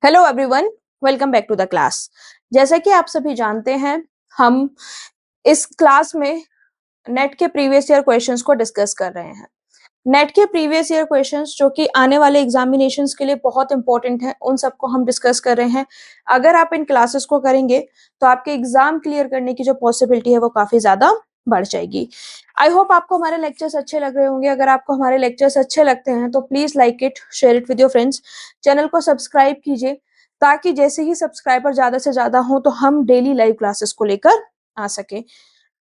Hello everyone, welcome back to the class. जैसा कि आप सभी जानते हैं, हम इस क्लास में नेट के प्रीवियस ईयर क्वेश्चंस को डिस्कस कर रहे हैं। नेट के प्रीवियस ईयर क्वेश्चंस जो कि आने वाले एग्जामिनेशंस के लिए बहुत इंपॉर्टेंट हैं, उन सबको हम डिस्कस कर रहे हैं। अगर आप इन क्लासेस को करेंगे तो आपके एग्जाम क्लियर करने की जो पॉसिबिलिटी है वो काफी ज्यादा बढ़ जाएगी। आई होप आपको हमारे लेक्चर्स अच्छे लग रहे होंगे। अगर आपको हमारे लेक्चर्स अच्छे लगते हैं तो please like it, share it with your friends. Channel को सब्सक्राइब कीजिए ताकि जैसे ही सब्सक्राइबर ज्यादा से ज्यादा हो तो हम डेली लाइव क्लासेस को लेकर आ सके।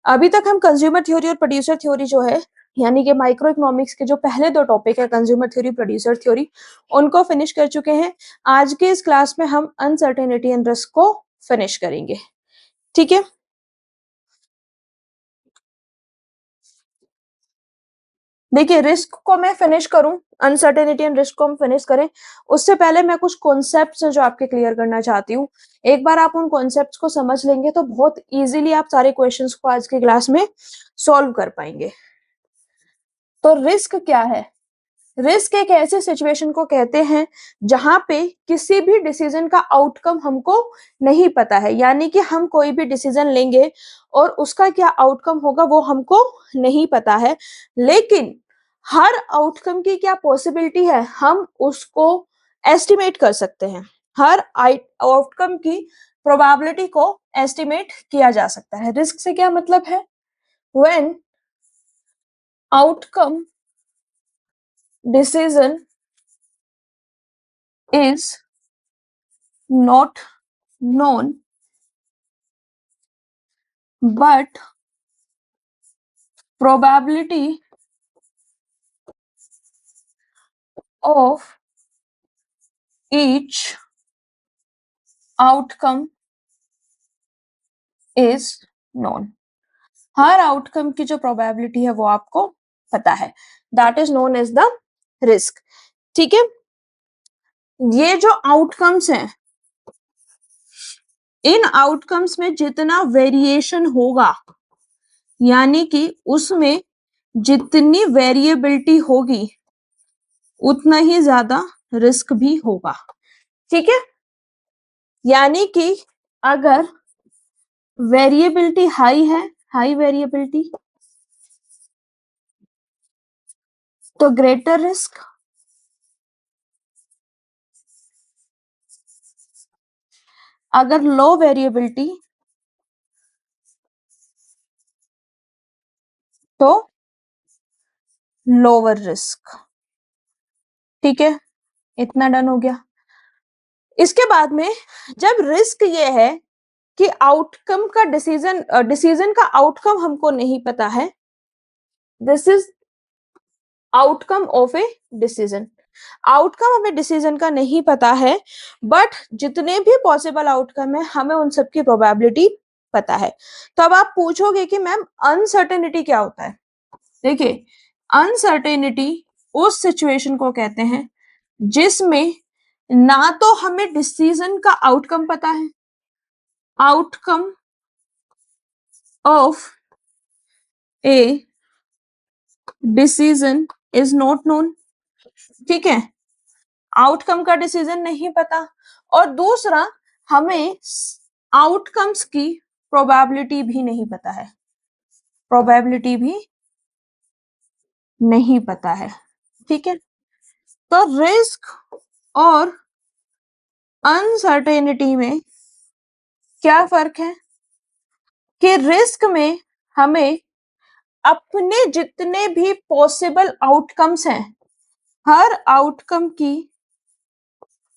अभी तक हम कंज्यूमर थ्योरी और प्रोड्यूसर थ्योरी जो है, यानी कि माइक्रो इकोनॉमिक्स के जो पहले दो टॉपिक है, कंज्यूमर थ्योरी, प्रोड्यूसर थ्योरी, उनको फिनिश कर चुके हैं। आज के इस क्लास में हम अनसर्टेनिटी एंड रिस्क को फिनिश करेंगे। ठीक है, देखिए रिस्क को मैं फिनिश करूं, अनसर्टेनिटी एंड रिस्क को हम फिनिश करें उससे पहले मैं कुछ कॉन्सेप्ट्स जो आपके क्लियर करना चाहती हूँ। एक बार आप उन कॉन्सेप्ट्स को समझ लेंगे तो बहुत इजीली आप सारे क्वेश्चंस को आज की क्लास में सॉल्व कर पाएंगे। तो रिस्क क्या है? रिस्क एक ऐसे सिचुएशन को कहते हैं जहां पे किसी भी डिसीजन का आउटकम हमको नहीं पता है, यानी कि हम कोई भी डिसीजन लेंगे और उसका क्या आउटकम होगा वो हमको नहीं पता है, लेकिन हर आउटकम की क्या पॉसिबिलिटी है हम उसको एस्टिमेट कर सकते हैं। हर आउटकम की प्रोबेबिलिटी को एस्टिमेट किया जा सकता है। रिस्क से क्या मतलब है? When outcome decision is not known but probability of each outcome is known। हर आउटकम की जो प्रोबेबिलिटी है वो आपको पता है, that is known as the risk. ठीक है, ये जो आउटकम्स हैं, इन आउटकम्स में जितना वेरिएशन होगा, यानी कि उसमें जितनी वेरिएबिलिटी होगी उतना ही ज्यादा रिस्क भी होगा। ठीक है, यानी कि अगर वेरिएबिलिटी हाई है, हाई वेरिएबिलिटी, तो ग्रेटर रिस्क। अगर लो वेरिएबिलिटी तो लोअर रिस्क। ठीक है, इतना डन हो गया। इसके बाद में जब रिस्क ये है कि आउटकम का डिसीजन का आउटकम हमको नहीं पता है, this is outcome of a decision. Outcome हमें डिसीजन का नहीं पता है, बट जितने भी पॉसिबल आउटकम है हमें उन सबकी प्रोबेबिलिटी पता है। तो अब आप पूछोगे कि मैम अनसर्टेनिटी क्या होता है? देखिए, अनसर्टेनिटी उस सिचुएशन को कहते हैं जिसमें ना तो हमें डिसीजन का आउटकम पता है, outcome of a decision is not known. ठीक है, आउटकम का डिसीजन नहीं पता, और दूसरा हमें आउटकम्स की प्रोबेबिलिटी भी नहीं पता है, प्रोबेबिलिटी भी नहीं पता है। ठीक है, तो रिस्क और अनसर्टेनिटी में क्या फर्क है कि रिस्क में हमें अपने जितने भी पॉसिबल आउटकम्स हैं, हर आउटकम की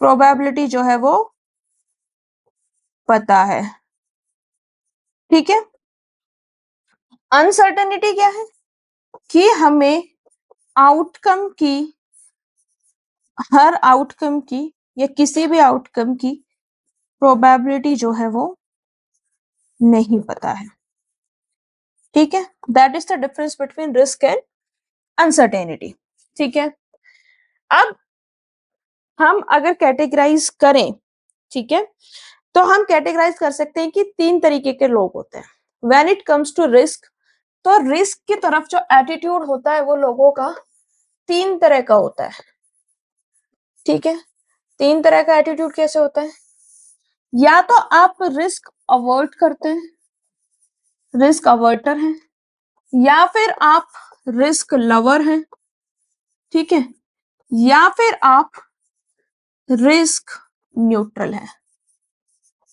प्रोबेबिलिटी जो है वो पता है। ठीक है, अनसर्टेनिटी क्या है कि हमें आउटकम की, हर आउटकम की या किसी भी आउटकम की प्रोबेबिलिटी जो है वो नहीं पता है। ठीक है, that is the difference between risk and uncertainty. ठीक है, अब हम अगर कैटेगराइज करें, ठीक है, तो हम कैटेगराइज कर सकते हैं कि तीन तरीके के लोग होते हैं when it comes to risk. तो रिस्क की तरफ जो एटीट्यूड होता है वो लोगों का तीन तरह का होता है। ठीक है, तीन तरह का एटीट्यूड कैसे होता है? या तो आप रिस्क अवॉइड करते हैं, रिस्क अवर्टर हैं, या फिर आप रिस्क लवर हैं, ठीक है, या फिर आप रिस्क न्यूट्रल है।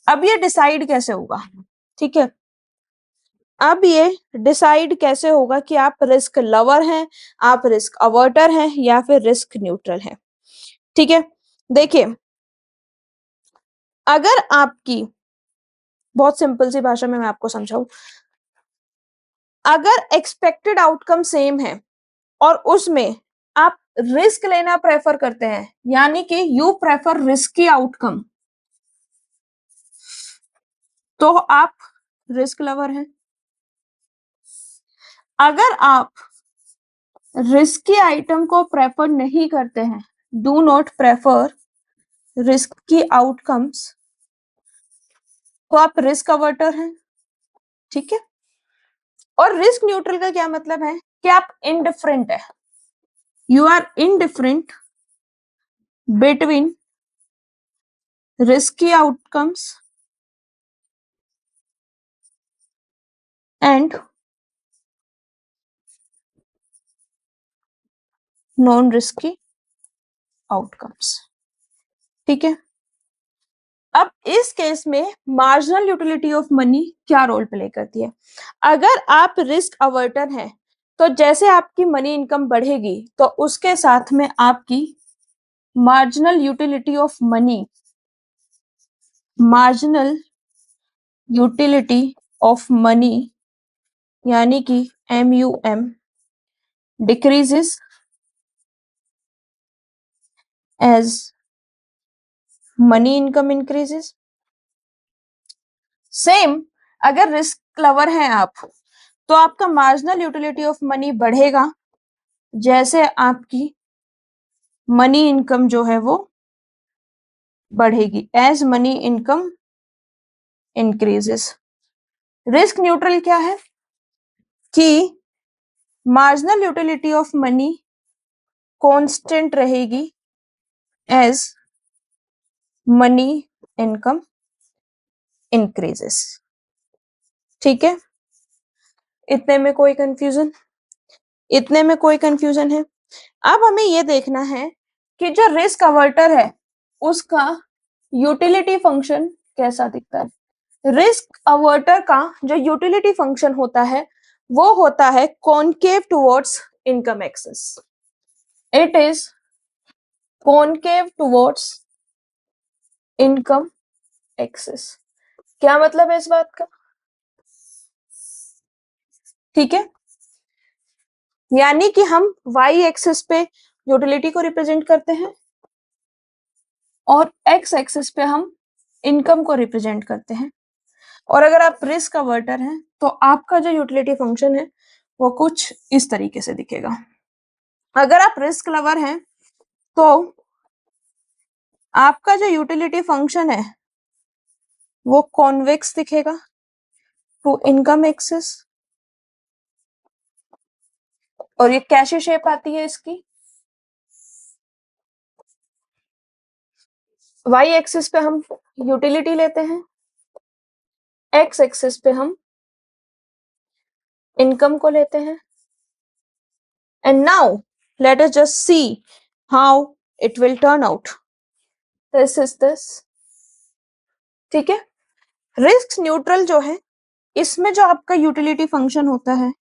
अब ये डिसाइड कैसे होगा? ठीक है, अब ये डिसाइड कैसे होगा कि आप रिस्क लवर हैं, आप रिस्क अवर्टर हैं, या फिर रिस्क न्यूट्रल हैं? ठीक है, देखिए, अगर आपकी, बहुत सिंपल सी भाषा में मैं आपको समझाऊं, अगर एक्सपेक्टेड आउटकम सेम है और उसमें आप रिस्क लेना प्रेफर करते हैं, यानी कि यू प्रेफर रिस्की आउटकम, तो आप रिस्क लवर हैं। अगर आप रिस्की आइटम को प्रेफर नहीं करते हैं, do not prefer risky outcomes, तो आप रिस्क अवर्टर हैं, ठीक है। और रिस्क न्यूट्रल का क्या मतलब है कि आप इनडिफरेंट है, you are indifferent between risky outcomes and non risky outcomes, ठीक है। अब इस केस में मार्जिनल यूटिलिटी ऑफ मनी क्या रोल प्ले करती है? अगर आप रिस्क अवर्टर हैं, तो जैसे आपकी मनी इनकम बढ़ेगी तो उसके साथ में आपकी marginal utility of money, marginal utility of money यानी कि MUM decreases as money income increases. Same, अगर रिस्क लवर हैं आप, तो आपका मार्जिनल यूटिलिटी ऑफ मनी बढ़ेगा जैसे आपकी मनी इनकम जो है वो बढ़ेगी, as money income increases. Risk neutral क्या है कि marginal utility of money constant रहेगी एज मनी इनकम इंक्रीजेस, ठीक है। इतने में कोई कंफ्यूजन? इतने में कोई कंफ्यूजन है? अब हमें ये देखना है कि जो रिस्क अवर्टर है उसका यूटिलिटी फंक्शन कैसा दिखता है। रिस्क अवर्टर का जो यूटिलिटी फंक्शन होता है वो होता है concave towards income axis, it is concave towards income axis. क्या मतलब है इस बात का? ठीक है, यानी कि हम वाई एक्सिस पे यूटिलिटी को रिप्रेजेंट करते हैं और एक्स एक्सिस पे हम इनकम को रिप्रेजेंट करते हैं। और अगर आप रिस्क अवर्टर हैं तो आपका जो यूटिलिटी फंक्शन है वो कुछ इस तरीके से दिखेगा। अगर आप रिस्क लवर हैं तो आपका जो यूटिलिटी फंक्शन है वो कॉन्वेक्स दिखेगा टू इनकम एक्सिस, और ये कैसी शेप आती है इसकी? वाई एक्सिस पे हम यूटिलिटी लेते हैं, एक्स एक्सिस पे हम इनकम को लेते हैं। And now let us just see how it will turn out. This is this, ठीक है। रिस्क न्यूट्रल जो है इसमें जो आपका यूटिलिटी फंक्शन होता है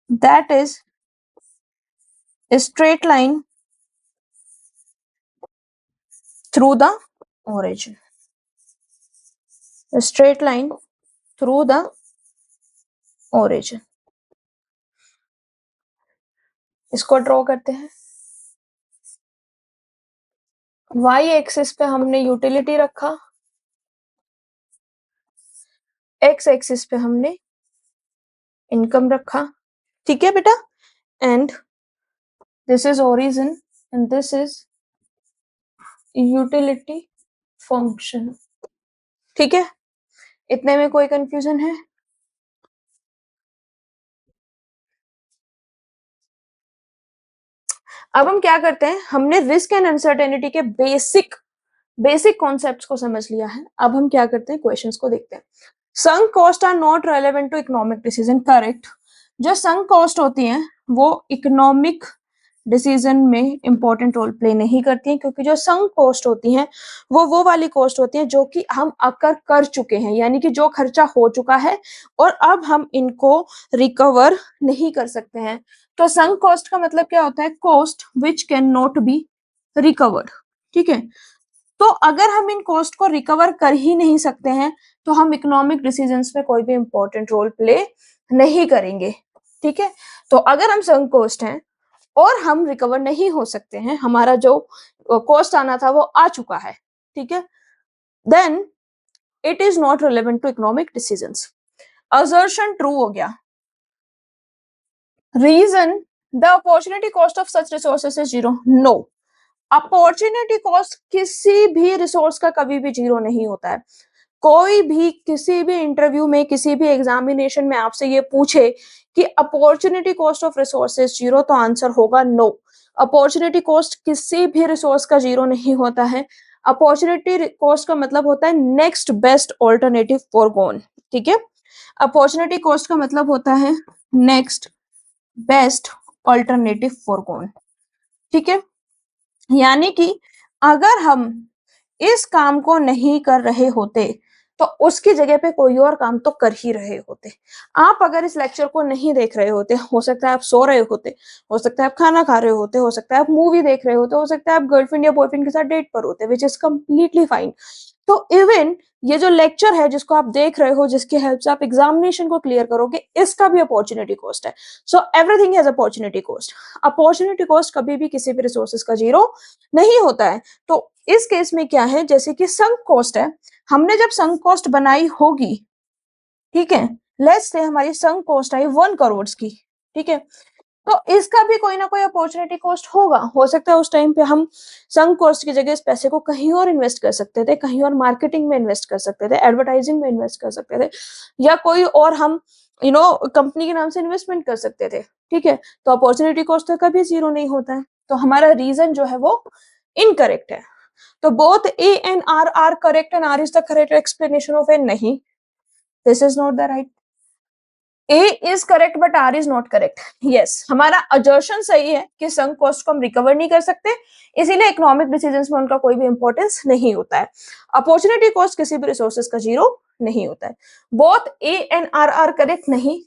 that is straight line through the origin, straight line through the origin। इसको ड्रॉ करते हैं। वाई एक्सिस पे हमने यूटिलिटी रखा, एक्स एक्सिस पे हमने इनकम रखा, ठीक है बेटा। And this is origin and this is utility function, ठीक है। इतने में कोई कंफ्यूजन है? अब हम क्या करते हैं, हमने रिस्क एंड अनसर्टेनिटी के बेसिक कॉन्सेप्ट्स को समझ लिया है। अब हम क्या करते हैं, क्वेश्चंस को देखते हैं। Sunk cost are not relevant to economic decision, correct. जो संक कॉस्ट होती हैं वो इकोनॉमिक डिसीजन में इंपॉर्टेंट रोल प्ले नहीं करती हैं, क्योंकि जो संक कॉस्ट होती हैं वो वाली कॉस्ट होती हैं जो कि हम अकर कर चुके हैं, यानी कि जो खर्चा हो चुका है और अब हम इनको रिकवर नहीं कर सकते हैं। तो संक कॉस्ट का मतलब क्या होता है, cost which can not be recovered. ठीक है, तो अगर हम इन कॉस्ट को रिकवर कर ही नहीं सकते हैं तो हम इकोनॉमिक डिसीजंस में कोई भी इंपॉर्टेंट रोल प्ले नहीं करेंगे। ठीक है, तो अगर हम संक कॉस्ट हैं और हम रिकवर नहीं हो सकते हैं, हमारा जो कॉस्ट आना था वो आ चुका है, ठीक है, then it is not relevant to economic decisions. Assertion true हो गया। Reason, the opportunity cost of such resources is zero, no. Opportunity cost किसी भी रिसोर्स का कभी भी जीरो नहीं होता है। कोई भी किसी भी इंटरव्यू में, किसी भी एग्जामिनेशन में आपसे ये पूछे कि opportunity cost of resources zero, तो आंसर होगा नो। अपॉर्चुनिटी कॉस्ट किसी भी रिसोर्स का जीरो नहीं होता है। अपॉर्चुनिटी कॉस्ट का मतलब होता है नेक्स्ट बेस्ट ऑल्टरनेटिव फॉरगॉन। ठीक है, अपॉर्चुनिटी कॉस्ट का मतलब होता है नेक्स्ट बेस्ट ऑल्टरनेटिव फॉरगॉन। ठीक है, यानी कि अगर हम इस काम को नहीं कर रहे होते तो उसकी जगह पे कोई और काम तो कर ही रहे होते। आप अगर इस लेक्चर को नहीं देख रहे होते, हो सकता है आप सो रहे होते, हो सकता है आप खाना खा रहे होते, हो सकता है आप मूवी देख रहे होते, हो सकता है आप गर्लफ्रेंड या बॉयफ्रेंड के साथ डेट पर होते, विच इज कम्प्लीटली फाइन। तो इवन ये जो लेक्चर है जिसको आप देख रहे हो, जिसकी हेल्प से आप एग्जामिनेशन को क्लियर करोगे, इसका भी अपॉर्चुनिटी कॉस्ट है। So everything has opportunity cost. Opportunity cost कभी भी किसी भी रिसोर्सेज का जीरो नहीं होता है। तो इस केस में क्या है, जैसे कि संक कॉस्ट है, हमने जब संक कॉस्ट बनाई होगी, ठीक है, लेट्स से हमारी संक कॉस्ट आई 1 करोड़ की, ठीक है, तो इसका भी कोई ना कोई अपॉर्चुनिटी कॉस्ट होगा। हो सकता है उस टाइम पे हम संक कॉस्ट की जगह इस पैसे को कहीं और इन्वेस्ट कर सकते थे, कहीं और मार्केटिंग में इन्वेस्ट कर सकते थे, एडवर्टाइजिंग में इन्वेस्ट कर सकते थे, या कोई और हम कंपनी के नाम से इन्वेस्टमेंट कर सकते थे। ठीक है, तो अपॉर्चुनिटी कॉस्ट तो कभी जीरो नहीं होता है। तो हमारा रीजन जो है वो इनकरेक्ट है। तो both A and R are correct and R is the correct explanation of A, नहीं, this is not the right. A is correct but R is not correct. Yes, हमारा अजर्शन सही है कि संक कॉस्ट को हम recover नहीं कर सकते, इसीलिए इकोनॉमिक डिसीजंस में उनका कोई भी इंपॉर्टेंस नहीं होता है। अपॉर्चुनिटी कॉस्ट किसी भी रिसोर्सेज का जीरो नहीं होता है। Both A and R are correct नहीं,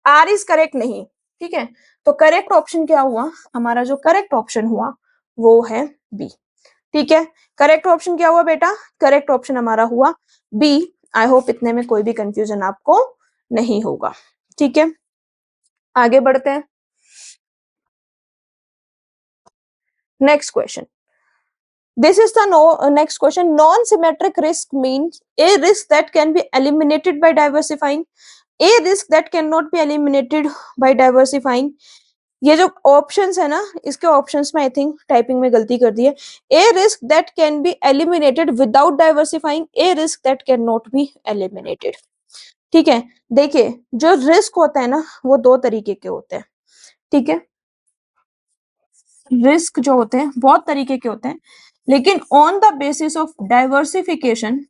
आर इज करेक्ट नहीं। ठीक है, तो करेक्ट ऑप्शन क्या हुआ, हमारा जो करेक्ट ऑप्शन हुआ वो है बी। ठीक है, करेक्ट ऑप्शन क्या हुआ बेटा, करेक्ट ऑप्शन हमारा हुआ बी। आई होप इतने में कोई भी कंफ्यूजन आपको नहीं होगा। ठीक है, आगे बढ़ते हैं। Next question, this is the next question. Non-symmetric risk means a risk that can be eliminated by diversifying, a risk that cannot be eliminated by diversifying. ये जो ऑप्शंस है ना, इसके ऑप्शंस में आई थिंक टाइपिंग में गलती कर दी है। A risk that can be eliminated without diversifying, a risk that can not be eliminated. ठीक है, देखिए जो रिस्क होता है ना वो दो तरीके के होते हैं। ठीक है, रिस्क जो होते हैं बहुत तरीके के होते हैं, लेकिन on the basis of diversification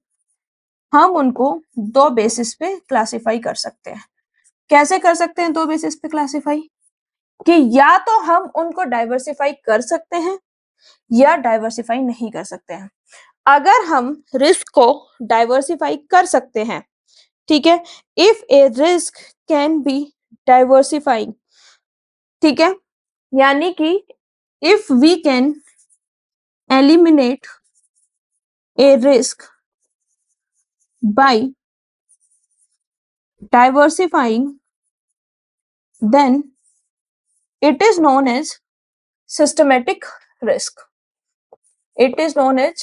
हम उनको दो बेसिस पे क्लासिफाई कर सकते हैं। कैसे कर सकते हैं दो बेसिस पे क्लासिफाई, कि या तो हम उनको डाइवर्सिफाई कर सकते हैं या डाइवर्सिफाई नहीं कर सकते हैं। अगर हम रिस्क को डाइवर्सिफाई कर सकते हैं, ठीक है, if a risk can be diversifying, ठीक है, यानी कि if we can eliminate a risk by diversifying, then it is known as systematic risk. It is known as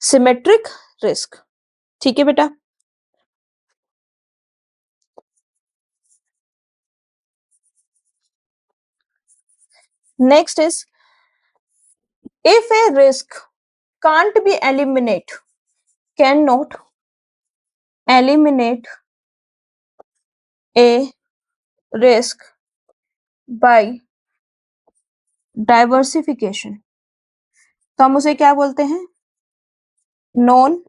symmetric risk. ठीक है बेटा, next is if a risk can't be cannot eliminate a risk by diversification, तो हम उसे क्या बोलते हैं? Non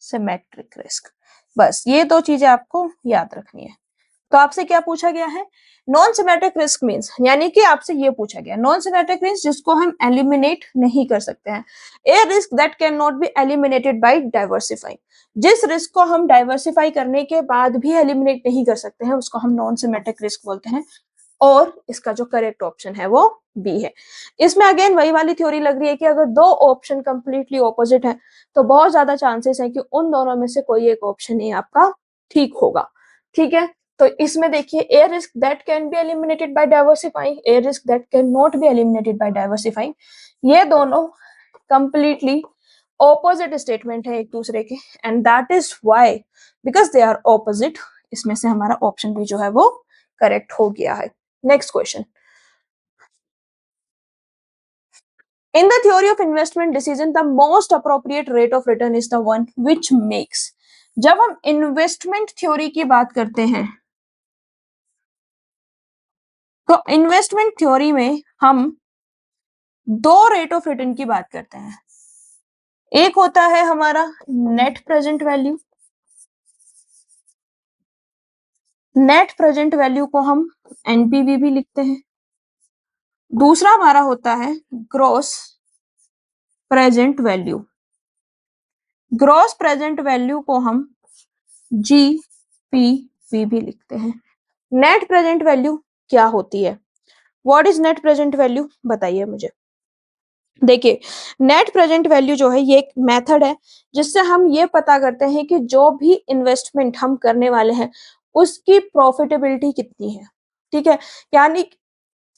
symmetric risk. बस ये दो चीजें आपको याद रखनी है। तो आपसे क्या पूछा गया है? नॉन सिमेट्रिक रिस्क मींस, यानी कि आपसे ये पूछा गया नॉन सिमेट्रिक रिस्क जिसको हम एलिमिनेट नहीं कर सकते हैं। A risk that can not be eliminated by diversifying, जिस रिस्क को हम डाइवर्सिफाई करने के बाद भी एलिमिनेट नहीं कर सकते हैं उसको हम नॉन सिमेट्रिक रिस्क बोलते हैं। और इसका जो करेक्ट ऑप्शन है वो बी है। इसमें अगेन वही वाली थ्योरी लग रही है कि अगर दो ऑप्शन कंप्लीटली ऑपोजिट है तो बहुत ज्यादा चांसेस है कि उन दोनों में से कोई एक ऑप्शन ही आपका ठीक होगा। ठीक है, तो इसमें देखिए a risk that can be eliminated by diversifying, a risk that can not be eliminated by diversifying, ये दोनों कंप्लीटली ऑपोजिट स्टेटमेंट है एक दूसरे के, and that is why because they are opposite, इसमें से हमारा ऑप्शन भी जो है वो करेक्ट हो गया है। Next question, in the theory of investment decision the most appropriate rate of return is the one which makes, जब हम इन्वेस्टमेंट थ्योरी की बात करते हैं तो इन्वेस्टमेंट थ्योरी में हम दो रेट ऑफ रिटर्न की बात करते हैं। एक होता है हमारा net present value, net present value को हम एनपीवी भी लिखते हैं। दूसरा हमारा होता है gross present value, gross present value को हम जीपीवी भी लिखते हैं। नेट प्रेजेंट वैल्यू क्या होती है? What is net present value, बताइए मुझे। देखिए, नेट प्रेजेंट वैल्यू जो है ये एक मेथड है जिससे हम ये पता करते हैं कि जो भी इन्वेस्टमेंट हम करने वाले हैं उसकी प्रॉफिटेबिलिटी कितनी है। ठीक है, यानी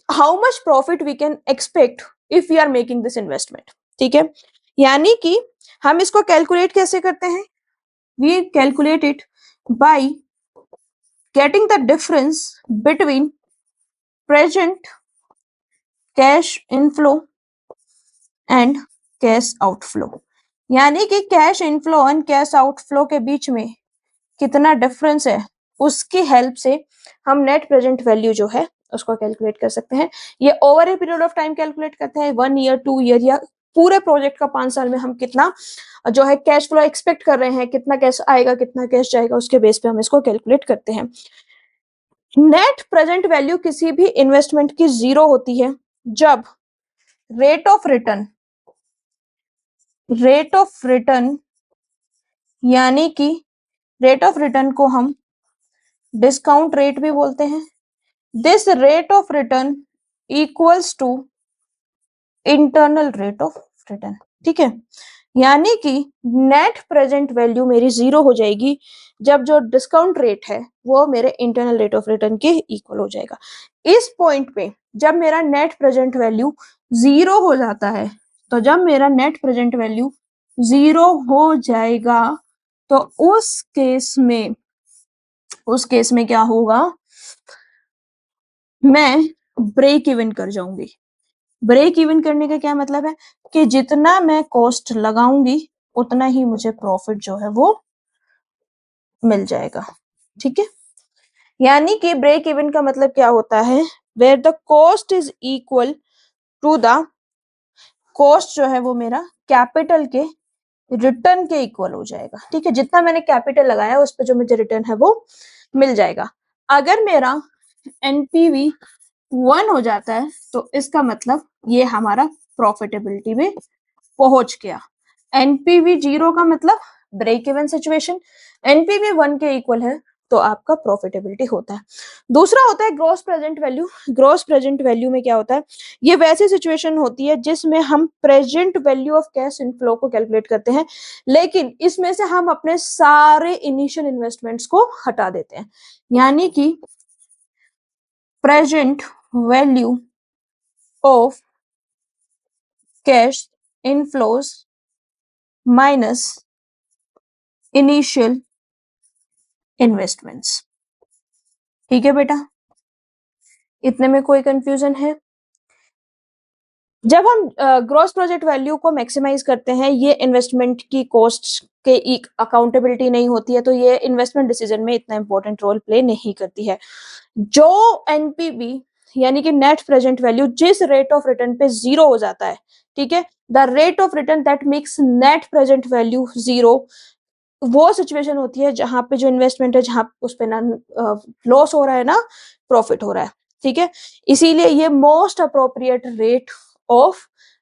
how much profit we can expect if we are making this investment. ठीक है, यानी कि हम इसको कैलकुलेट कैसे करते हैं? We calculate it by getting the difference between present cash inflow and cash outflow, यानी कि cash inflow and cash outflow के बीच में कितना डिफरेंस है उसकी हेल्प से हम नेट प्रेजेंट वैल्यू जो है उसको कैलकुलेट कर सकते हैं। ये over a period of time calculate करते हैं, 1 ईयर 2 ईयर या पूरे प्रोजेक्ट का 5 साल में हम कितना जो है कैश फ्लो एक्सपेक्ट कर रहे हैं, कितना कैश आएगा कितना कैश जाएगा, उसके बेस पे हम इसको कैलकुलेट करते हैं। नेट प्रेजेंट वैल्यू किसी भी इन्वेस्टमेंट की जीरो होती है जब rate of return, rate of return यानी कि रेट ऑफ रिटर्न को हम डिस्काउंट रेट भी बोलते हैं, this rate of return equals to internal rate of return. ठीक है, यानी कि नेट प्रेजेंट वैल्यू मेरी जीरो हो जाएगी जब जो डिस्काउंट रेट है वो मेरे इंटरनल रेट ऑफ रिटर्न के इक्वल हो जाएगा। इस पॉइंट पे जब मेरा नेट प्रेजेंट वैल्यू जीरो हो जाता है, तो जब मेरा नेट प्रेजेंट वैल्यू जीरो हो जाएगा तो उस केस में क्या होगा? मैं ब्रेक इवन कर जाऊंगी। ब्रेक इवन करने का क्या मतलब है कि जितना मैं कॉस्ट लगाऊंगी उतना ही मुझे प्रॉफिट जो है वो मिल जाएगा। ठीक है, यानी कि ब्रेक इवन का मतलब क्या होता है? Where the cost is equal to the cost जो है वो मेरा कैपिटल के रिटर्न के इक्वल हो जाएगा। ठीक है, जितना मैंने कैपिटल लगाया उस पर जो मुझे रिटर्न है वो मिल जाएगा। अगर मेरा एनपीवी 1 हो जाता है तो इसका मतलब ये हमारा प्रॉफिटेबिलिटी में पहुंच गया। एनपीवी 0 का मतलब ब्रेक इवन सिचुएशन, एनपीवी 1 के इक्वल है तो आपका प्रॉफिटेबिलिटी होता है। दूसरा होता है gross present value. Gross present value में क्या होता है? ये वैसी सिचुएशन होती है जिसमें हम present value of cash inflow को कैलकुलेट करते हैं, लेकिन इसमें से हम अपने सारे इनिशियल इन्वेस्टमेंट्स को हटा देते हैं, यानी कि present value of cash inflows minus initial investments. ठीक है बेटा, इतने में कोई कंफ्यूजन है? जब हम ग्रॉस प्रोजेक्ट वैल्यू को मैक्सिमाइज करते हैं, ये इन्वेस्टमेंट की कॉस्ट के एक अकाउंटेबिलिटी नहीं होती है, तो ये इन्वेस्टमेंट डिसीजन में इतना इंपॉर्टेंट रोल प्ले नहीं करती है। जो एनपीवी यानी कि नेट प्रेजेंट वैल्यू जिस रेट ऑफ रिटर्न पे जीरो हो जाता है, ठीक है, the rate of return that makes net present value zero, वो सिचुएशन होती है जहां पे जो इन्वेस्टमेंट है, जहां उस पे ना लॉस हो रहा है ना प्रॉफिट हो रहा है, ठीक है। इसीलिए ये most appropriate rate of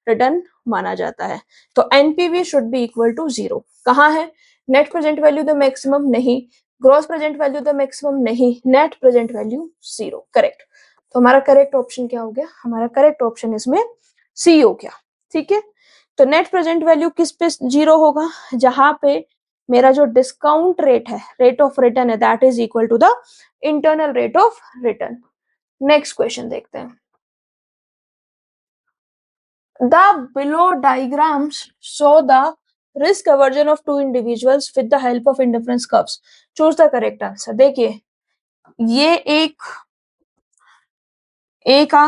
return माना जाता है। तो NPV should be equal to zero. कहाँ है? Net present value the maximum नहीं, gross present value the maximum नहीं, net present value zero, correct. तो हमारा करेक्ट ऑप्शन क्या हो गया? हमारा करेक्ट ऑप्शन इसमें सी हो गया, ठीक है। तो नेट प्रेजेंट वैल्यू किस पे जीरो होगा? जहां पे मेरा जो डिस्काउंट रेट है, रेट ऑफ रिटर्न है, that is equal to the internal rate of return. Next question देखते हैं। The below diagrams show the risk aversion of two individuals with the help of indifference curves. Choose the correct answer. देखिए, ये एक A का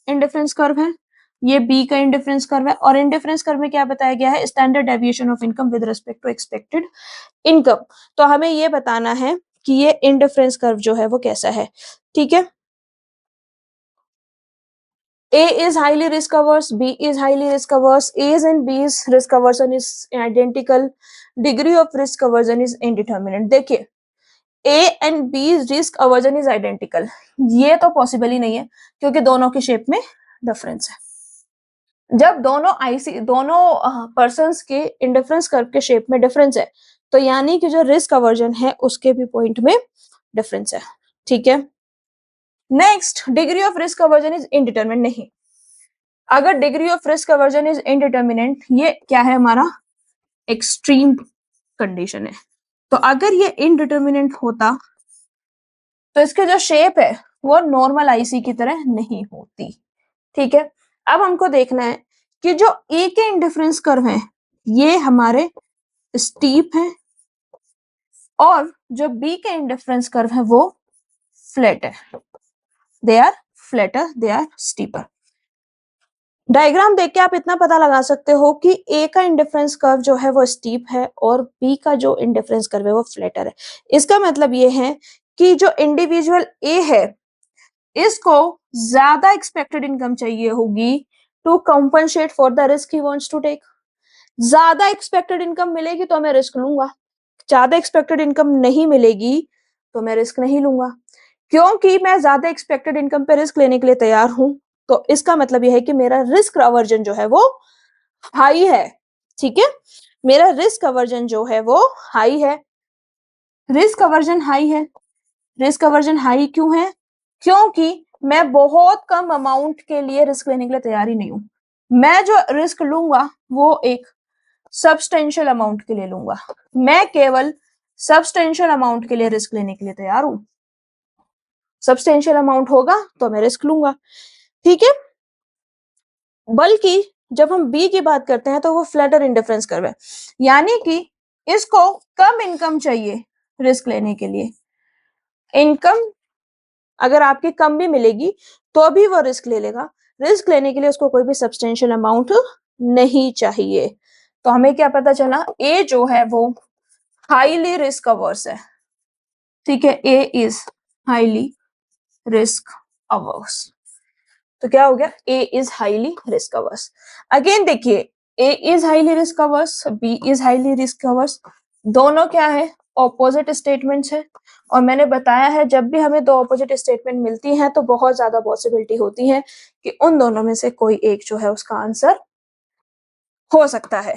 indifference curve है, ये B का indifference curve है, और इंडिफरेंस कर्व में क्या बताया गया है? Standard deviation of income with respect to expected income. तो हमें ये बताना है कि ये इंडिफरेंस कर्व जो है वो कैसा है, ठीक है। A is highly risk averse, B is highly risk averse, A's and B's risk aversion is identical, degree of risk aversion is indeterminate। देखिए, A and B's risk aversion is identical, ये तो पॉसिबल ही नहीं है क्योंकि दोनों की shape में difference है। जब दोनों पर्संस के इंडिफरेंस कर्व के शेप में डिफरेंस है, तो यानी कि जो रिस्क अवर्जन है उसके भी पॉइंट में डिफरेंस है, ठीक है। Next, degree of risk aversion is indeterminate नहीं। अगर degree of risk aversion is indeterminate, ये क्या है? हमारा एक्सट्रीम कंडीशन है। तो अगर ये इनडिटरमिनेट होता तो इसके जो शेप है वो नॉर्मल आईसी की तरह नहीं होती, ठीक है। अब हमको देखना है कि जो ए के इंडिफरेंस कर्व है ये हमारे स्टीप है, और जो बी के इंडिफरेंस कर्व है वो फ्लैट है। They are flatter, they are steeper. Diagram देख के आप इतना पता लगा सकते हो कि ए का इंडिफरेंस कर्व जो है वो स्टीप है और बी का जो इंडिफरेंस कर्व है वो फ्लैटर है। इसका मतलब ये है कि जो इंडिविजुअल ए है इसको ज्यादा एक्सपेक्टेड इनकम चाहिए होगी to compensate for the risk he wants to take. ज्यादा एक्सपेक्टेड इनकम मिलेगी तो मैं रिस्क लूंगा, ज्यादा एक्सपेक्टेड इनकम नहीं मिलेगी तो मैं रिस्क नहीं लूंगा। क्योंकि मैं ज्यादा एक्सपेक्टेड इनकम पे रिस्क लेने के लिए तैयार हूं, तो इसका मतलब यह है कि मेरा रिस्क अवर्जन जो है वो हाई है, ठीक है। मेरा रिस्क अवर्जन जो है वो हाई है। रिस्क अवर्जन हाई है। रिस्क अवर्जन हाई क्यों है? क्योंकि मैं बहुत कम अमाउंट के लिए रिस्क लेने के लिए तैयार ही नहीं हूं। मैं जो रिस्क लूंगा वो एक सब्सटेंशियल अमाउंट के लिए लूंगा। मैं केवल सब्सटेंशियल अमाउंट के लिए रिस्क लेने के लिए तैयार हूं। सब्सटेंशियल अमाउंट होगा तो मैं रिस्क लूंगा, ठीक है। बल्कि जब हम बी की बात करते हैं तो वो फ्लैटर इंडिफरेंस कर्व है, यानी कि इसको कम इनकम चाहिए रिस्क लेने के लिए। इनकम अगर आपकी कम भी मिलेगी तो भी वो रिस्क ले लेगा। रिस्क लेने के लिए उसको कोई भी सब्सटेंशियल अमाउंट नहीं चाहिए। तो हमें क्या पता चला? ए जो है वो हाईली रिस्क अवर्स है, ठीक है। A is highly risk averse. तो क्या हो गया? A is highly risk averse. Again देखिए, A is highly risk averse, B is highly risk averse, दोनों क्या है? ऑपोजिट स्टेटमेंट्स है। और मैंने बताया है जब भी हमें दो ऑपोजिट स्टेटमेंट मिलती हैं तो बहुत ज्यादा पॉसिबिलिटी होती है कि उन दोनों में से कोई एक जो है उसका आंसर हो सकता है।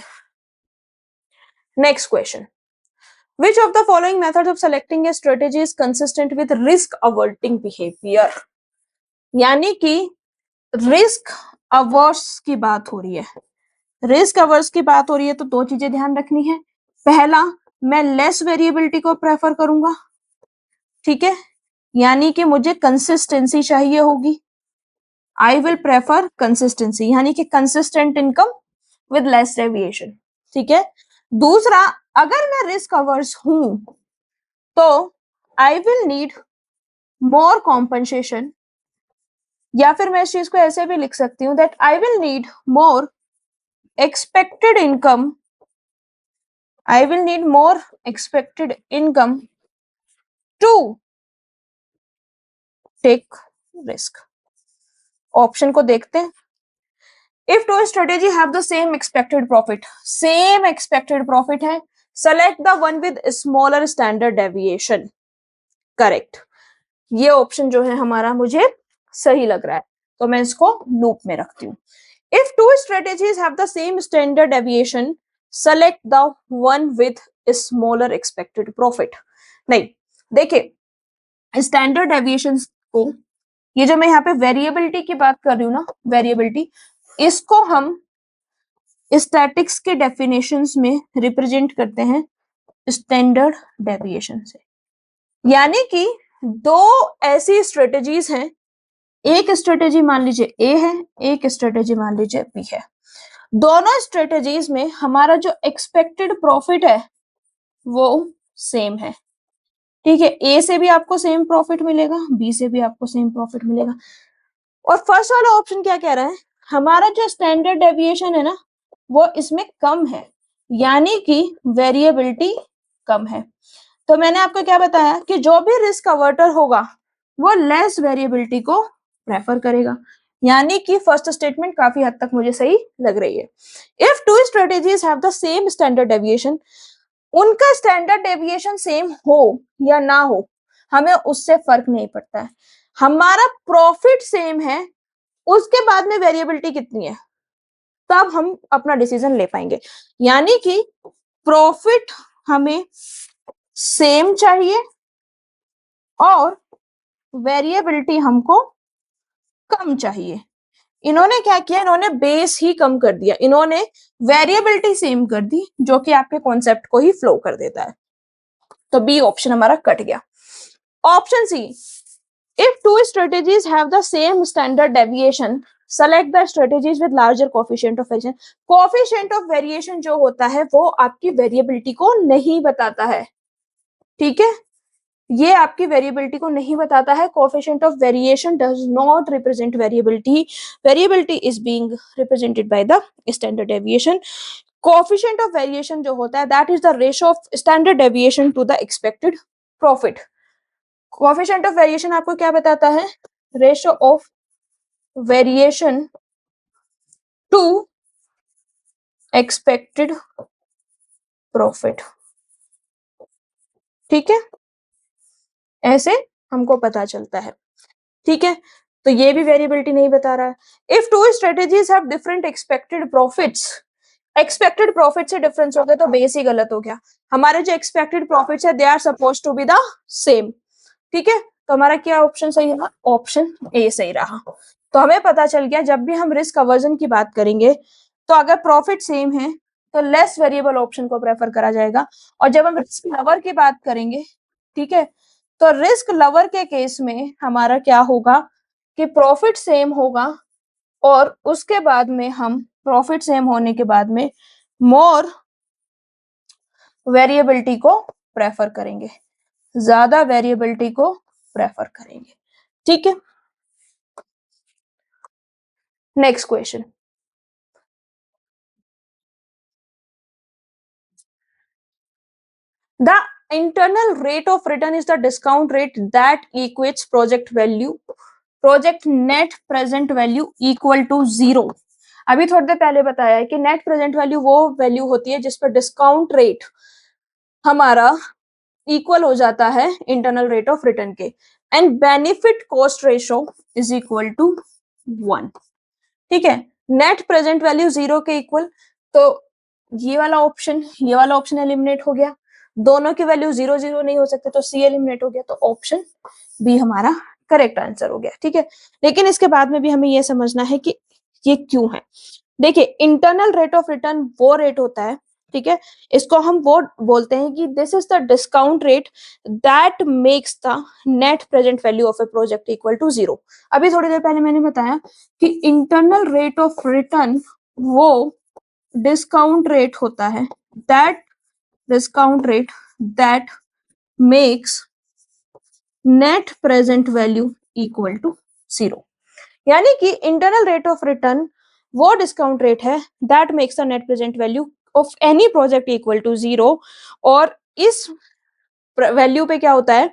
Next question, which of the following methods of selecting a strategy is consistent with risk averting behavior? यानी कि रिस्क अवर्स की बात हो रही है। रिस्क अवर्स की बात हो रही है तो दो चीजें ध्यान रखनी है। पहला, मैं लेस वेरिएबिलिटी को प्रेफर करूंगा, ठीक है, यानी कि मुझे कंसिस्टेंसी चाहिए होगी। आई विल प्रेफर कंसिस्टेंसी, यानी कि consistent income with less deviation, ठीक है। दूसरा, अगर मैं रिस्क अवर्स हूं तो I will need more compensation या फिर मैं इस चीज को ऐसे भी लिख सकती हूँ that I will need more expected income, I will need more expected income to take risk. Option को देखते हैं. If two strategy have the same expected profit, same expected profit है, select the one with smaller standard deviation. Correct. ये option जो है हमारा मुझे सही लग रहा है, तो मैं इसको लूप में रखती हूँ. If two strategies have the same standard deviation, select the one with smaller expected profit. नहीं, देखिए स्टैंडर्ड डेविएशन को, ये जो मैं यहाँ पे वेरिएबिलिटी की बात कर रही हूँ ना, वेरिएबिलिटी, इसको हम स्टैटिक्स के डेफिनेशंस में रिप्रेजेंट करते हैं स्टैंडर्ड डेविएशन से. यानी कि दो ऐसी स्ट्रेटेजीज हैं, एक स्ट्रेटेजी मान लीजिए ए है, एक स्ट्रेटेजी मान लीजिए बी है. दोनों स्ट्रेटेजीज में हमारा जो एक्सपेक्टेड प्रॉफिट है वो सेम है. ठीक है, ए से भी आपको सेम प्रॉफिट मिलेगा, बी से भी आपको सेम प्रॉफिट मिलेगा. और फर्स्ट वाला ऑप्शन क्या कह रहा है, हमारा जो स्टैंडर्ड डेविएशन है ना वो इसमें कम है, यानी कि वेरिएबिलिटी कम है. तो मैंने आपको क्या बताया कि जो भी रिस्क अवर्टर होगा वो लेस वेरिएबिलिटी को प्रेफर करेगा, यानी कि फर्स्ट स्टेटमेंट काफी हद तक मुझे सही लग रही है. If two strategies have the same standard deviation, उनका स्टैंडर्ड डेविएशन सेम हो या ना हो हमें उससे फर्क नहीं पड़ता है, हमारा प्रॉफिट सेम है, उसके बाद में वेरिएबिलिटी कितनी है तब हम अपना डिसीजन ले पाएंगे. यानी कि प्रॉफिट हमें सेम चाहिए और वेरिएबिलिटी हमको कम चाहिए. इन्होंने क्या किया, इन्होंने बेस ही कम कर दिया, इन्होंने वेरिएबिलिटी सेम कर दी, जो कि आपके कॉन्सेप्ट को ही फ्लो कर देता है. तो बी ऑप्शन हमारा कट गया. Option C, if two strategies have the same standard deviation, select the strategies with larger coefficient of variation. Coefficient of variation जो होता है वो आपकी वेरिएबिलिटी को नहीं बताता है. ठीक है, ये आपकी वेरिएबिलिटी को नहीं बताता है. Coefficient of variation does not represent variability, variability is being represented by the standard deviation. Coefficient of variation जो होता है that is the ratio of standard deviation to the expected profit. Coefficient of variation आपको क्या बताता है, ratio of variation to expected profit. ठीक है, ऐसे हमको पता चलता है. ठीक है, तो ये भी वेरिएबिलिटी नहीं बता रहा है. If two strategies have different expected profits, expected profit से डिफरेंस हो गया तो बेस ही गलत हो गया. हमारे जो एक्सपेक्टेड प्रॉफिट्स है they are suppose to be the same. ठीक है, तो हमारा क्या ऑप्शन सही है, ऑप्शन ए सही रहा. तो हमें पता चल गया जब भी हम रिस्क अवर्जन की बात करेंगे तो अगर प्रॉफिट सेम है तो लेस वेरिएबल ऑप्शन को प्रेफर करा जाएगा. और जब हम रिस्क लवर की बात करेंगे, ठीक है, तो रिस्क लवर के केस में हमारा क्या होगा कि प्रॉफिट सेम होगा और उसके बाद में हम प्रॉफिट सेम होने के बाद में मोर वेरिएबिलिटी को प्रेफर करेंगे, ज्यादा वेरिएबिलिटी को प्रेफर करेंगे. ठीक है, next question. The internal rate of return is the discount rate that equates project value, project net present value equal to 0. अभी थोड़ी देर पहले बताया है कि नेट प्रेजेंट वैल्यू वो वैल्यू होती है जिस पर डिस्काउंट रेट हमारा इक्वल हो जाता है इंटरनल रेट ऑफ रिटर्न के. And benefit cost ratio is equal to 1. ठीक है, नेट प्रेजेंट वैल्यू 0 के इक्वल, तो ये वाला ऑप्शन एलिमिनेट हो गया. दोनों की वैल्यू 0 0 नहीं हो सकते तो सी एलिमिनेट हो गया. तो ऑप्शन बी हमारा करेक्ट आंसर हो गया. ठीक है, लेकिन इसके बाद में भी हमें यह समझना है कि ये क्यों है. देखिए, इंटरनल रेट ऑफ रिटर्न वो रेट होता है, ठीक है, इसको हम वो बोलते हैं कि this is the discount rate that makes the net present value of a project equal to 0. अभी थोड़ी देर पहले मैंने बताया कि इंटरनल रेट ऑफ रिटर्न वो डिस्काउंट रेट होता है, that discount rate that makes net present value equal to 0. यानी कि इंटरनल रेट ऑफ रिटर्न वो डिस्काउंट रेट है that makes the net present value of any project equal to 0। और इस value पे क्या होता है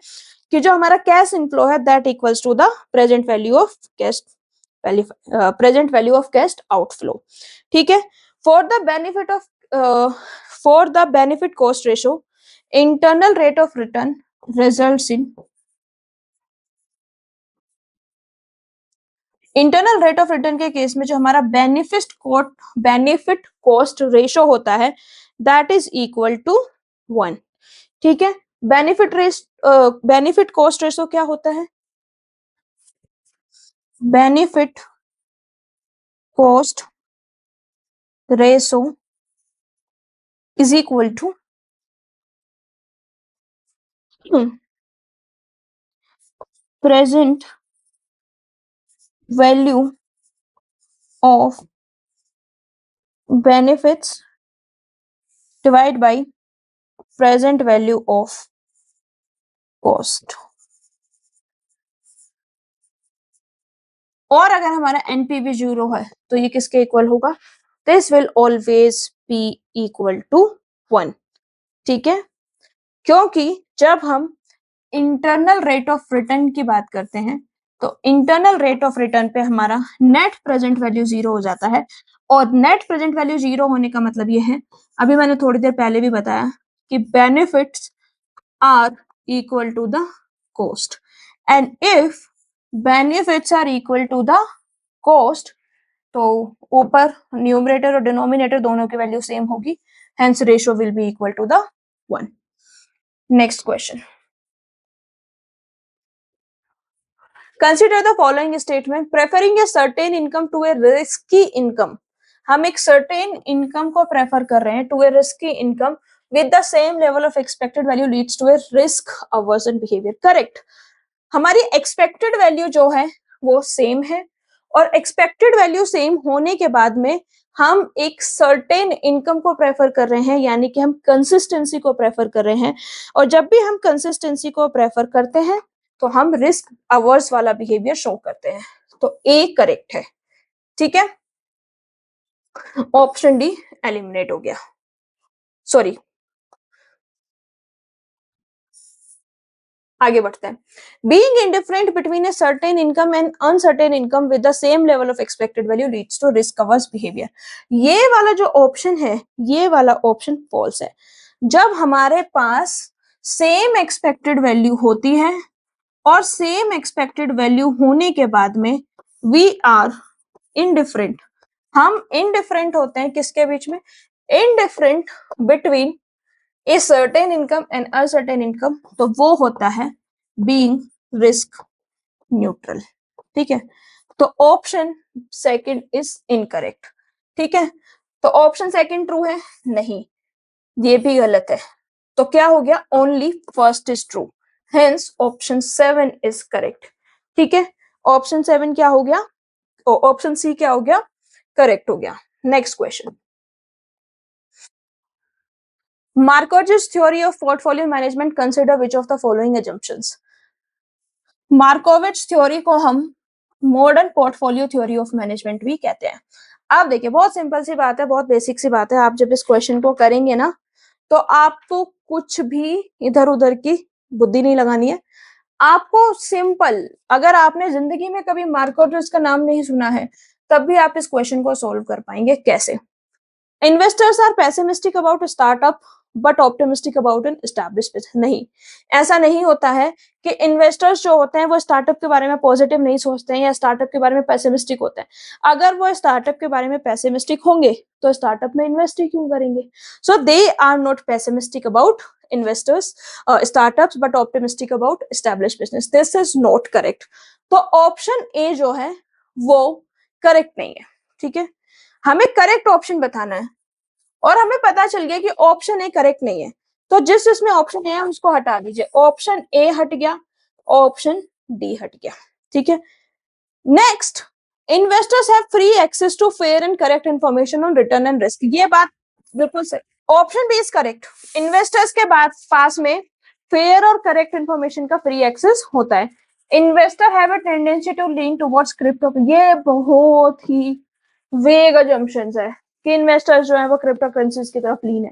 कि जो हमारा कैश इनफ्लो है that equals to the present value of cash present value of cash outflow. ठीक है, for the benefit of for the benefit cost ratio internal rate of return results in internal rate of return के case में जो हमारा benefit cost ratio होता है that is equal to 1। ठीक है, बेनिफिट कॉस्ट रेशो क्या होता है? Benefit cost ratio is equal to present value of benefits divide by present value of cost. और अगर हमारा एनपीवी 0 है तो ये किसके इक्वल होगा? This will always be equal to 1। ठीक है, क्योंकि जब हम इंटरनल रेट ऑफ रिटर्न की बात करते हैं तो इंटरनल रेट ऑफ रिटर्न पे हमारा नेट प्रेजेंट वैल्यू 0 हो जाता है। और नेट प्रेजेंट वैल्यू 0 होने का मतलब ये है, अभी मैंने थोड़ी देर पहले भी बताया कि benefits are equal to the cost and if benefits are equal to the cost तो ऊपर न्यूमरेटर और डिनोमिनेटर दोनों की वैल्यू सेम होगी, hence ratio will be equal to the 1। Next question, consider the following statement preferring a certain income to a risky income. हम एक certain income को prefer कर रहे हैं to a risky income with the same level of expected value leads to a risk aversion behaviour. Correct, हमारी expected value जो है वो सेम है और एक्सपेक्टेड वैल्यू सेम होने के बाद में हम एक सर्टेन इनकम को प्रेफर कर रहे हैं, यानी कि हम कंसिस्टेंसी को प्रेफर कर रहे हैं। और जब भी हम कंसिस्टेंसी को प्रेफर करते हैं तो हम रिस्क अवर्स वाला बिहेवियर शो करते हैं। तो ए करेक्ट है। ठीक है, ऑप्शन डी एलिमिनेट हो गया, सॉरी आगे बढ़ते हैं। Being indifferent between a certain income and uncertain income with the same level of expected value leads to risk averse behaviour. ये वाला जो ऑप्शन है, ये वाला ऑप्शन फॉल्स है। जब हमारे पास सेम एक्सपेक्टेड वैल्यू होती है और सेम एक्सपेक्टेड वैल्यू होने के बाद में वी आर इनडिफरेंट, हम इनडिफरेंट होते हैं किसके बीच में? Indifferent between a certain income and uncertain income, तो वो होता है बीइंग रिस्क न्यूट्रल। ठीक है, तो ऑप्शन सेकंड इज इनकरेक्ट। ठीक है, तो ऑप्शन सेकंड ट्रू है? नहीं, ये भी गलत है। तो क्या हो गया? Only first is true, hence option 7 is correct. ठीक है, ऑप्शन 7 क्या हो गया? ऑप्शन सी क्या हो गया? करेक्ट हो गया। Next question, Markovich's theory of portfolio management consider which of the following assumptions? Markovich theory को हम modern portfolio theory of management भी कहते हैं। अब देखिए, बहुत सिंपल सी बात है, बहुत बेसिक सी बात है। आप जब इस क्वेश्चन को करेंगे ना तो आपको कुछ भी इधर उधर की बुद्धि नहीं लगानी है। आपको सिंपल, अगर आपने जिंदगी में कभी मार्कोविच का नाम नहीं सुना है तब भी आप इस क्वेश्चन को सोल्व कर पाएंगे। कैसे? Investors are pessimistic about startup but optimistic about an established business. नहीं, ऐसा नहीं होता है कि इन्वेस्टर्स जो होते हैं वो स्टार्टअप के बारे में पॉजिटिव नहीं सोचते हैं या स्टार्टअप के बारे में पेसिमिस्टिक होते हैं। अगर वो स्टार्टअप के बारे में पेसिमिस्टिक होंगे तो स्टार्टअप में इन्वेस्ट ही क्यों करेंगे? So they are not pessimistic about investors startups but optimistic about established business. This is not correct. तो ऑप्शन ए जो है वो करेक्ट नहीं है। ठीक है, हमें करेक्ट ऑप्शन बताना है और हमें पता चल गया कि ऑप्शन ए करेक्ट नहीं है, तो जिस जिसमें ऑप्शन ए है उसको हटा दीजिए। ऑप्शन ए हट गया, ऑप्शन डी हट गया। ठीक है, next, investors have free access to fair and correct information on return and risk. ये बात बिल्कुल सही, option B is correct. Investors के पास में फेयर और करेक्ट इंफॉर्मेशन का फ्री एक्सेस होता है। Investor have a tendency to lean towards crypto. ये बहुत ही वेग अजम्पशंस है कि इन्वेस्टर्स जो है वो क्रिप्टो करेंसीज की तरफ लीन है।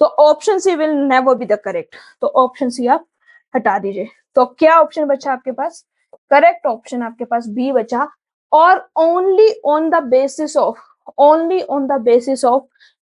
तो option C will never be the correct. तो ऑप्शन सी आप हटा दीजिए। तो क्या ऑप्शन बचा आपके पास? करेक्ट ऑप्शन आपके पास बी बचा। और only on the basis of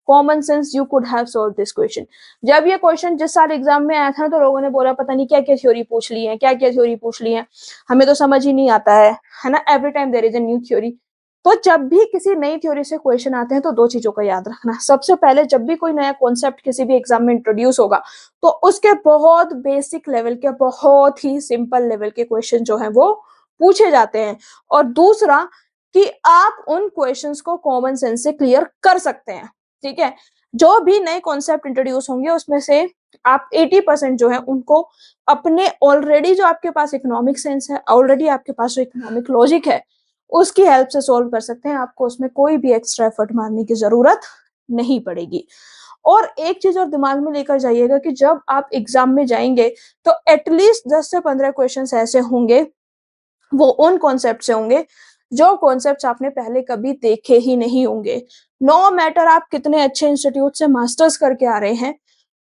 common sense you could have solve this question. जब ये क्वेश्चन जिस साल एग्जाम में आया था तो लोगों ने बोला पता नहीं क्या क्या थ्योरी पूछ ली है, क्या क्या थ्योरी पूछ ली है, हमें तो समझ ही नहीं आता है ना। Every time there is a new theory. तो जब भी किसी नई थ्योरी से क्वेश्चन आते हैं तो दो चीजों का याद रखना। सबसे पहले जब भी कोई नया कॉन्सेप्ट किसी भी एग्जाम में इंट्रोड्यूस होगा तो उसके बहुत बेसिक लेवल के, बहुत ही सिंपल लेवल के क्वेश्चन जो है वो पूछे जाते हैं। और दूसरा कि आप उन क्वेश्चंस को कॉमन सेंस से क्लियर कर सकते हैं। ठीक है, जो भी नए कॉन्सेप्ट इंट्रोड्यूस होंगे उसमें से आप 80% जो है उनको अपने ऑलरेडी जो आपके पास इकोनॉमिक सेंस है, ऑलरेडी आपके पास जो इकोनॉमिक लॉजिक है, उसकी हेल्प से सॉल्व कर सकते हैं। आपको उसमें कोई भी एक्स्ट्रा एफर्ट मारने की जरूरत नहीं पड़ेगी। और एक चीज और दिमाग में लेकर जाइएगा कि जब आप एग्जाम में जाएंगे तो एटलीस्ट 10 से 15 क्वेश्चंस ऐसे होंगे, वो उन कॉन्सेप्ट से होंगे जो कॉन्सेप्ट्स आपने पहले कभी देखे ही नहीं होंगे। नो मैटर आप कितने अच्छे इंस्टीट्यूट से मास्टर्स करके आ रहे हैं,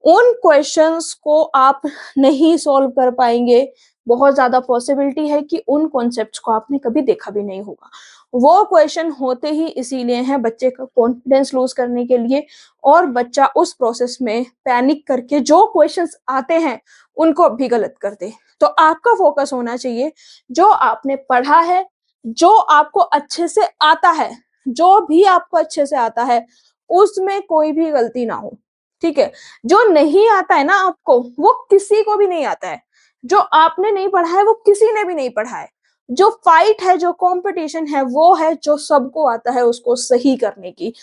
उन क्वेश्चंस को आप नहीं सॉल्व कर पाएंगे। बहुत ज्यादा पॉसिबिलिटी है कि उन कॉन्सेप्ट्स को आपने कभी देखा भी नहीं होगा। वो क्वेश्चन होते ही इसीलिए हैं बच्चे का कॉन्फिडेंस लूज करने के लिए, और बच्चा उस प्रोसेस में पैनिक करके जो क्वेश्चंस आते हैं उनको भी गलत कर दे। तो आपका फोकस होना चाहिए जो आपने पढ़ा है, जो आपको अच्छे से आता है, जो भी आपको अच्छे से आता है उसमें कोई भी गलती ना हो। ठीक है, जो नहीं आता है ना आपको, वो किसी को भी नहीं आता है। जो आपने नहीं पढ़ा है वो किसी ने भी नहीं पढ़ा है। जो फाइट है, जो कंपटीशन है, वो है जो सबको आता है उसको सही करने की।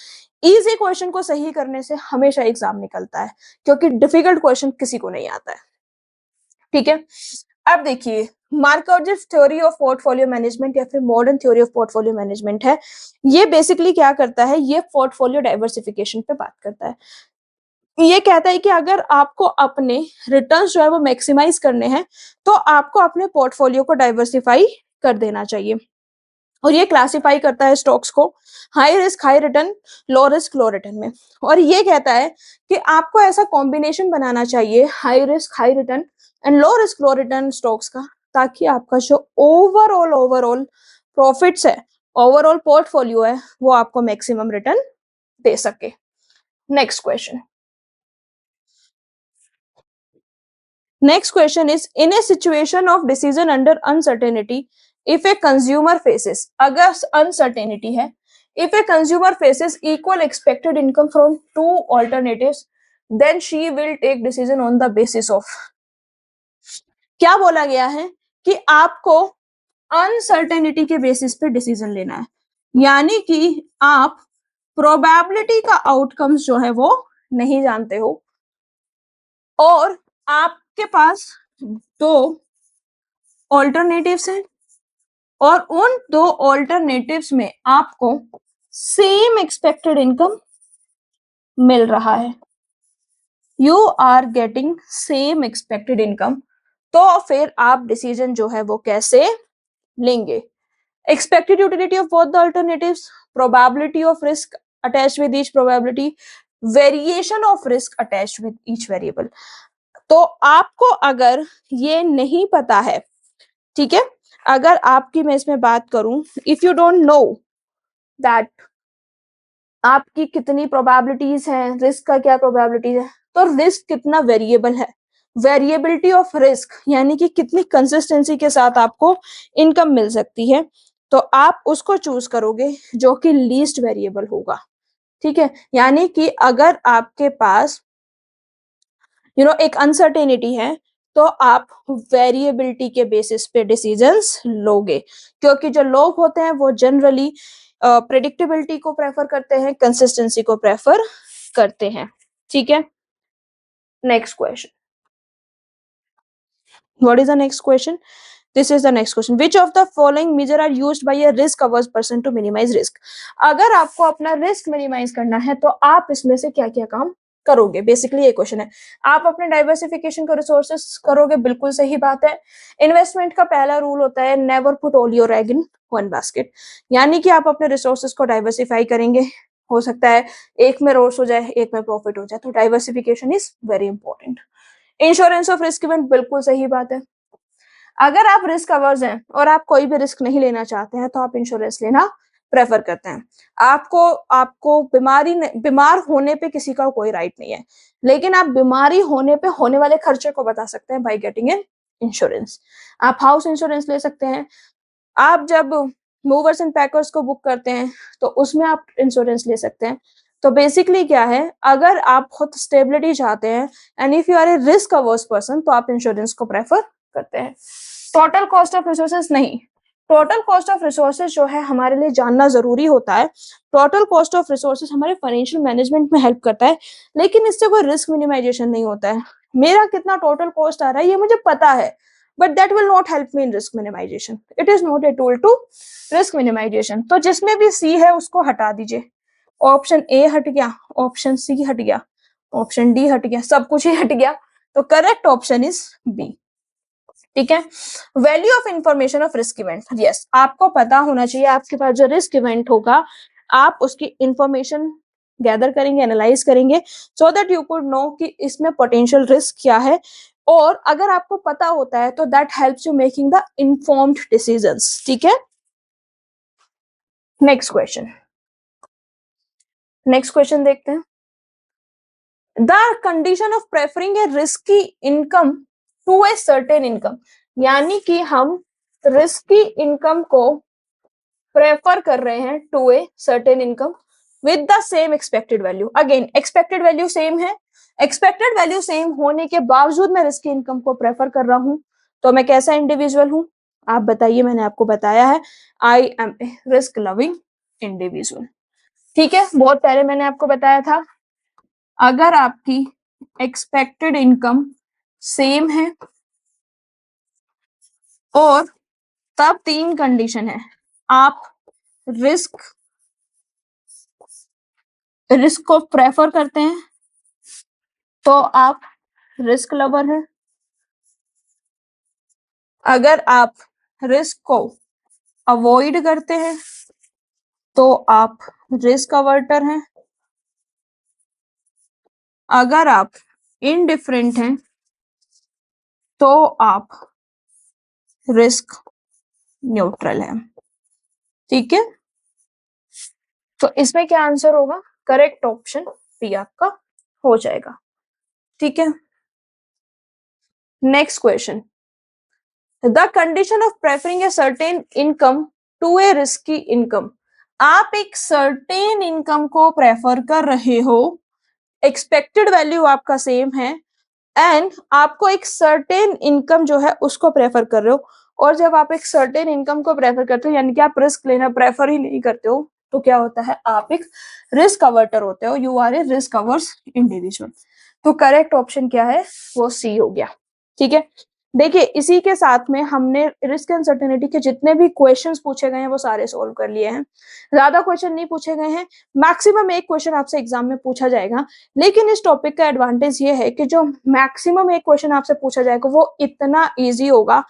इजी क्वेश्चन को सही करने से हमेशा एग्जाम निकलता है, क्योंकि डिफिकल्ट क्वेश्चन किसी को नहीं आता है। ठीक है, अब देखिए मार्कआउट जिस थ्योरी ऑफ पोर्टफोलियो मैनेजमेंट या फिर modern theory of portfolio management है, ये बेसिकली क्या करता है, ये पोर्टफोलियो डाइवर्सिफिकेशन पे बात करता है। ये कहता है कि अगर आपको अपने रिटर्न्स जो है वो मैक्सिमाइज करने हैं तो आपको अपने पोर्टफोलियो को डाइवर्सिफाई कर देना चाहिए। और ये क्लासिफाई करता है स्टॉक्स को high risk high return, low risk low return में। और ये कहता है कि आपको ऐसा कॉम्बिनेशन बनाना चाहिए high risk high return and low risk low return stocks का, ताकि आपका जो ओवरऑल प्रॉफिट्स है, ओवरऑल पोर्टफोलियो है, वो आपको मैक्सिमम रिटर्न दे सके। Next question. Next question is, in a situation of decision under uncertainty, if a consumer faces, अगर uncertainty है, if a consumer faces equal expected income from two alternatives, then she will take decision on the basis of। क्या बोला गया है कि आपको uncertainty के basis पे डिसीजन लेना है, यानी कि आप प्रोबेबिलिटी का आउटकम्स जो है वो नहीं जानते हो, और आपके पास दो ऑल्टरनेटिव्स हैं, और उन दो ऑल्टरनेटिव्स में आपको सेम एक्सपेक्टेड इनकम मिल रहा है, you are getting same expected income. तो फिर आप डिसीजन जो है वो कैसे लेंगे? Expected utility of both the alternatives, probability of risk attached with each probability, variation of risk attached with each variable. तो आपको अगर ये नहीं पता है, ठीक है, अगर आपकी मैं इसमें बात करूं, if you don't know that आपकी कितनी प्रोबेबिलिटीज हैं, रिस्क का क्या प्रोबेबिलिटीज है, तो रिस्क कितना वेरिएबल है, वेरिएबिलिटी ऑफ रिस्क यानी कि कितनी कंसिस्टेंसी के साथ आपको इनकम मिल सकती है, तो आप उसको चूज करोगे जो कि लीस्ट वेरिएबल होगा। ठीक है, यानी कि अगर आपके पास एक अनसर्टेनिटी है तो आप वेरिएबिलिटी के बेसिस पे डिसीजंस लोगे, क्योंकि जो लोग होते हैं वो जनरली प्रेडिक्टेबिलिटी को प्रेफर करते हैं, कंसिस्टेंसी को प्रेफर करते हैं। ठीक है, next question. What is the next question? This is the next question, which of the following measure are used by a risk averse person to minimise risk. अगर आपको अपना रिस्क मिनिमाइज करना है तो आप इसमें से क्या क्या काम करोगे? बेसिकली ये क्वेश्चन है। आप अपने डाइवर्सिफिकेशन का रिसोर्सेस करोगे, बिल्कुल सही बात है। इन्वेस्टमेंट का पहला रूल होता है never put all your egg in one basket, यानी कि आप अपने रिसोर्सेस को डाइवर्सिफाई करेंगे। हो सकता है एक में लॉस हो जाए, एक में प्रॉफिट हो जाए, तो diversification is very important. Insurance of risk event, बिल्कुल सही बात है। अगर आप रिस्क अवर्स हैं और आप कोई भी रिस्क नहीं लेना चाहते हैं तो आप इंश्योरेंस लेना प्रेफर करते हैं। आपको आपको बीमार होने पे किसी का कोई राइट नहीं है, लेकिन आप बीमारी होने पे होने वाले खर्चे को बता सकते हैं बाय गेटिंग एन इंश्योरेंस। आप हाउस इंश्योरेंस ले सकते हैं। आप जब मूवर्स एंड पैकर्स को बुक करते हैं तो उसमें आप इंश्योरेंस ले सकते हैं। तो बेसिकली क्या है, अगर आप खुद स्टेबिलिटी चाहते हैं and if you are a risk averse person तो आप इंश्योरेंस को प्रेफर करते हैं। टोटल कॉस्ट ऑफ रिसोर्सेज नहीं, टोटल कॉस्ट ऑफ रिसोर्सेज जो है हमारे लिए जानना जरूरी होता है। टोटल कॉस्ट ऑफ रिसोर्सेज हमारे फाइनेंशियल मैनेजमेंट में हेल्प करता है, लेकिन इससे कोई रिस्क मिनिमाइजेशन नहीं होता है। मेरा कितना टोटल कॉस्ट आ रहा है ये मुझे पता है, but that will not help me in risk minimisation. It is not a tool to risk minimisation. तो जिसमें भी सी है उसको हटा दीजिए। ऑप्शन ए हट गया, ऑप्शन सी हट गया, ऑप्शन डी हट गया, सब कुछ ही हट गया। तो करेक्ट ऑप्शन इज बी। ठीक है। Value of information of risk event, yes, आपको पता होना चाहिए आपके पास जो रिस्क इवेंट होगा आप उसकी इंफॉर्मेशन गैदर करेंगे, एनालाइज करेंगे, so that you could know कि इसमें पोटेंशियल रिस्क क्या है। और अगर आपको पता होता है तो that helps you making the informed decisions. ठीक है। नेक्स्ट क्वेश्चन, नेक्स्ट क्वेश्चन देखते हैं। The condition of preferring a risky income to a certain income, यानी कि हम रिस्की इनकम को प्रेफर कर रहे हैं to a certain income with the same expected value. Again expected value same है, एक्सपेक्टेड वैल्यू सेम होने के बावजूद मैं रिस्की इनकम को प्रेफर कर रहा हूं, तो मैं कैसा इंडिविजुअल हूं आप बताइए। मैंने आपको बताया है I am a risk loving individual. ठीक है, बहुत पहले मैंने आपको बताया था अगर आपकी एक्सपेक्टेड इनकम सेम है और तब तीन कंडीशन है, आप रिस्क रिस्क को प्रेफर करते हैं तो आप रिस्क लवर हैं। अगर आप रिस्क को अवॉइड करते हैं तो आप रिस्क अवर्टर हैं। अगर आप इनडिफरेंट हैं तो आप रिस्क न्यूट्रल हैं। ठीक है, तो इसमें क्या आंसर होगा? करेक्ट ऑप्शन बी आपका हो जाएगा। ठीक है। Next question, the condition of preferring a certain income to a risky income, आप एक सर्टेन इनकम को प्रेफर कर रहे हो, एक्सपेक्टेड वैल्यू आपका सेम है एंड आपको एक सर्टेन इनकम जो है उसको प्रेफर कर रहे हो। और जब आप एक सर्टेन इनकम को प्रेफर करते हो यानी कि आप रिस्क लेना प्रेफर ही नहीं करते हो, तो क्या होता है आप एक रिस्क अवर्टर होते हो, you are a risk averse individual. तो करेक्ट ऑप्शन क्या है? वो सी हो गया। ठीक है, देखिए इसी के साथ में हमने रिस्क अनसर्टेनिटी के जितने भी क्वेश्चंस पूछे गए हैं वो सारे सोल्व कर लिए हैं। ज्यादा क्वेश्चन नहीं पूछे गए हैं, मैक्सिमम एक क्वेश्चन आपसे एग्जाम में पूछा जाएगा। लेकिन इस टॉपिक का एडवांटेज ये है कि जो मैक्सिमम एक क्वेश्चन आपसे पूछा जाएगा वो इतना इजी होगा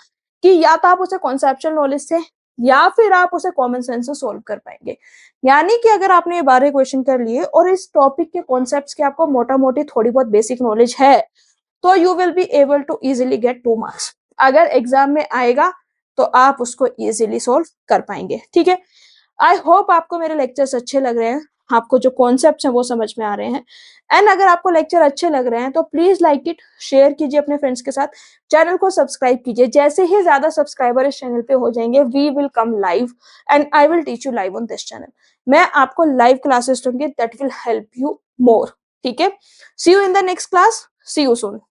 कि या तो आप उसे कॉन्सेप्चुअल नॉलेज से या फिर आप उसे कॉमन सेंस से सोल्व कर पाएंगे। यानी कि अगर आपने ये 12 क्वेश्चन कर लिए और इस टॉपिक के कॉन्सेप्ट्स की आपको मोटा मोटी थोड़ी बहुत बेसिक नॉलेज है तो you will be able to easily get 2 marks. अगर एग्जाम में आएगा तो आप उसको इजिली सोल्व कर पाएंगे। ठीक है, आई होप आपको मेरे लेक्चर्स अच्छे लग रहे हैं, आपको जो कॉन्सेप्ट्स हैं वो समझ में आ रहे हैं। एंड अगर आपको लेक्चर अच्छे लग रहे हैं तो प्लीज लाइक इट, शेयर कीजिए अपने फ्रेंड्स के साथ, चैनल को सब्सक्राइब कीजिए। जैसे ही ज्यादा सब्सक्राइबर इस चैनल पे हो जाएंगे we will come live and I will teach you live on this channel. मैं आपको लाइव क्लासेस दूंगी that will help you more. ठीक है, see you in the next class, see you soon.